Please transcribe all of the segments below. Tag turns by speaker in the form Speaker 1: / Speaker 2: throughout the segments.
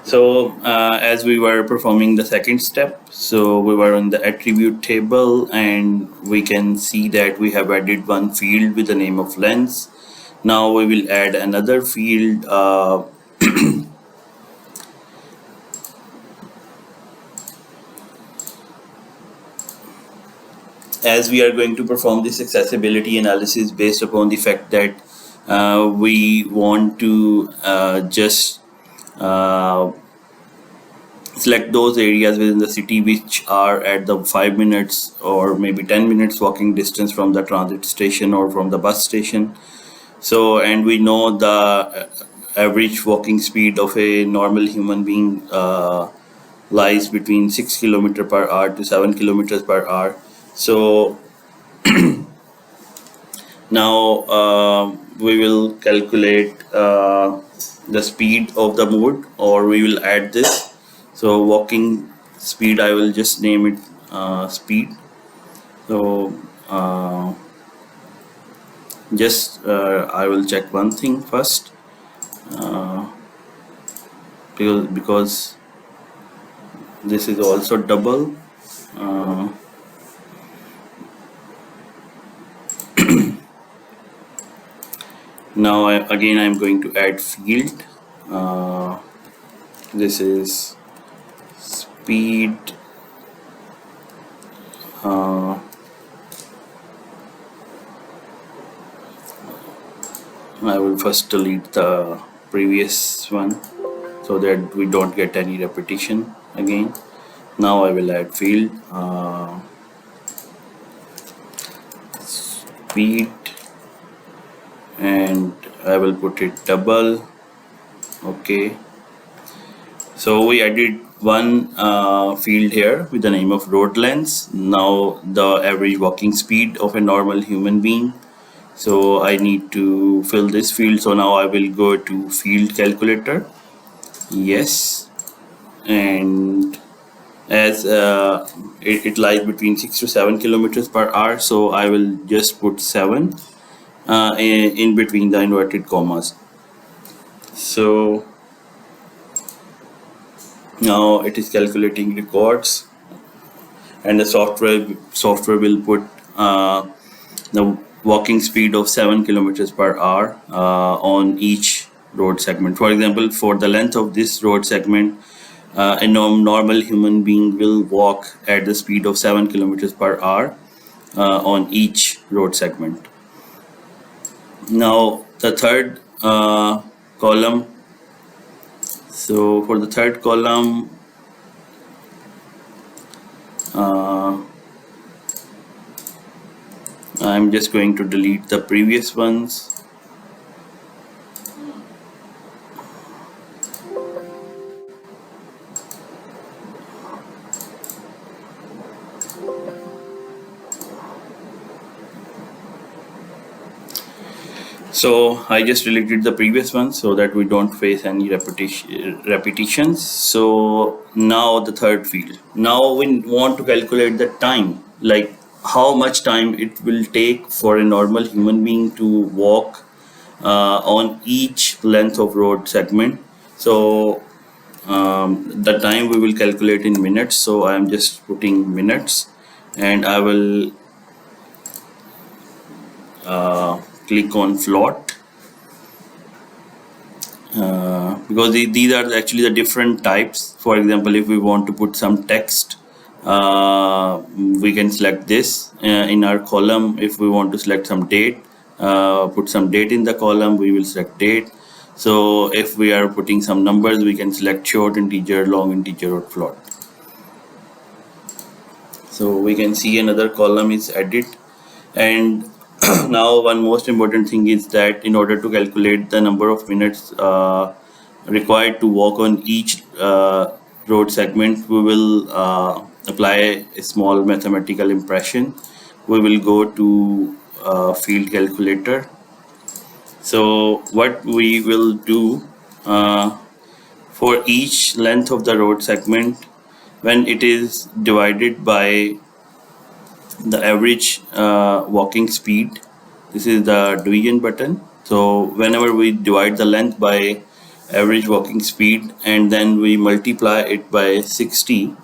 Speaker 1: So as we were performing the second step, so we were on the attribute table and we can see that we have added one field with the name of lens. Now we will add another field. As we are going to perform this accessibility analysis based upon the fact that we want to just uh, select those areas within the city which are at the 5 minutes or maybe 10 minutes walking distance from the transit station or from the bus station. So, and we know the average walking speed of a normal human being lies between 6 kilometer per hour to 7 kilometers per hour. So now we will calculate the speed of the mode, or we will add this. So walking speed, I will just name it speed. So just I will check one thing first, uh, because this is also double. Uh, Now again I'm going to add field. This is speed. I will first delete the previous one so that we don't get any repetition again. Now I will add field speed, and I will put it double. Okay, so we added one field here with the name of road length. Now the average walking speed of a normal human being. So I need to fill this field. So now I will go to field calculator. Yes, and as it lies between 6 to 7 kilometers per hour, so I will just put 7 in between the inverted commas. So now it is calculating records, and the software will put the walking speed of 7 kilometers per hour on each road segment. For example, for the length of this road segment, a normal human being will walk at the speed of 7 kilometers per hour on each road segment. Now the third column. So for the third column, I'm just going to delete the previous ones. So I just deleted the previous one so that we don't face any repetitions. So now the third field. Now we want to calculate the time, like how much time it will take for a normal human being to walk on each length of road segment. So the time we will calculate in minutes. So I am just putting minutes, and I will click on float, because these are actually the different types. For example, if we want to put some text, we can select this in our column. If we want to select some date, put some date in the column, we will select date. So if we are putting some numbers, we can select short integer, long integer, or float. So we can see another column is edit. And now one most important thing is that in order to calculate the number of minutes required to walk on each road segment, we will apply a small mathematical impression. We will go to field calculator. So what we will do, for each length of the road segment, when it is divided by the average walking speed, this is the division button. So whenever we divide the length by average walking speed, and then we multiply it by 60,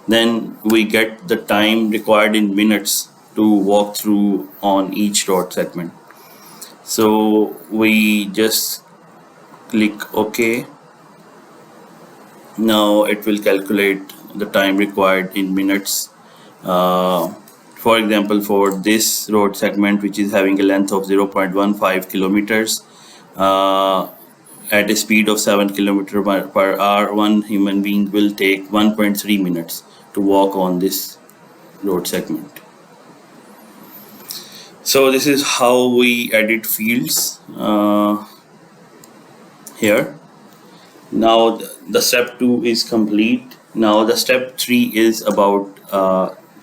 Speaker 1: then we get the time required in minutes to walk through on each road segment. So we just click OK. Now it will calculate the time required in minutes. Uh, for example, for this road segment, which is having a length of 0.15 kilometers, uh, at a speed of 7 kilometers per hour, one human being will take 1.3 minutes to walk on this road segment. So this is how we edit fields here. Now the step 2 is complete. Now the step 3 is about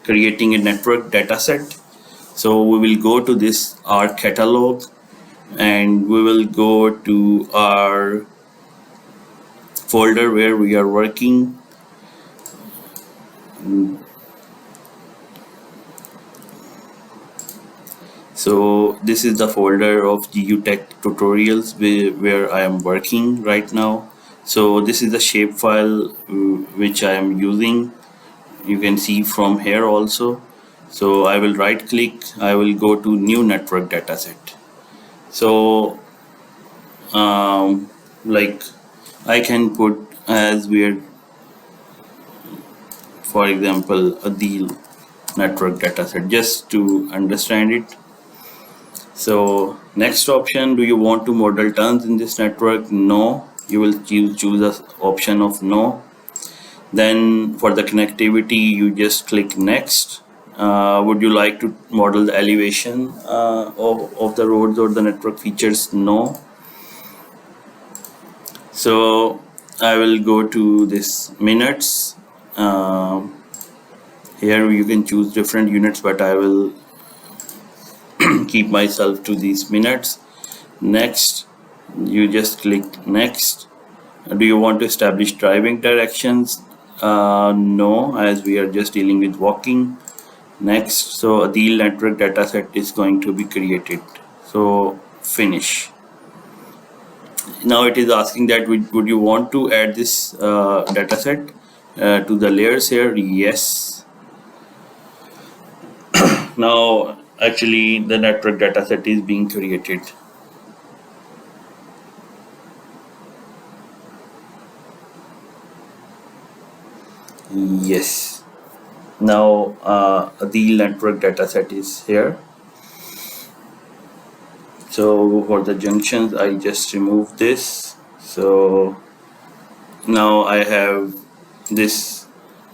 Speaker 1: creating a network dataset. So we will go to this our catalog, and we will go to our folder where we are working. So this is the folder of GUtech tutorials where I am working right now. So this is the shapefile which I am using. You can see from here also. So I will right click, I will go to new network dataset. So like I can put as we're, for example, a deal network dataset just to understand it. So next option, do you want to model turns in this network? No, you will choose the option of no. Then for the connectivity, you just click next. Would you like to model the elevation of the roads or the network features? No. So I will go to this minutes. Here you can choose different units, but I will keep myself to these minutes. Next, you just click next. Do you want to establish driving directions? No, as we are just dealing with walking. Next, so a deal network dataset is going to be created. So finish. Now it is asking that would you want to add this dataset to the layers here? Yes. Now actually the network dataset is being created. Yes. Now the network dataset is here. So for the junctions, I just remove this. So now I have this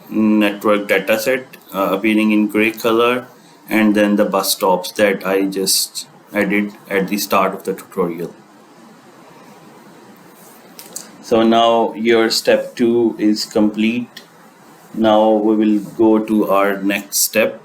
Speaker 1: network dataset appearing in gray color, and then the bus stops that I just added at the start of the tutorial. So now your step 2 is complete. Now we will go to our next step.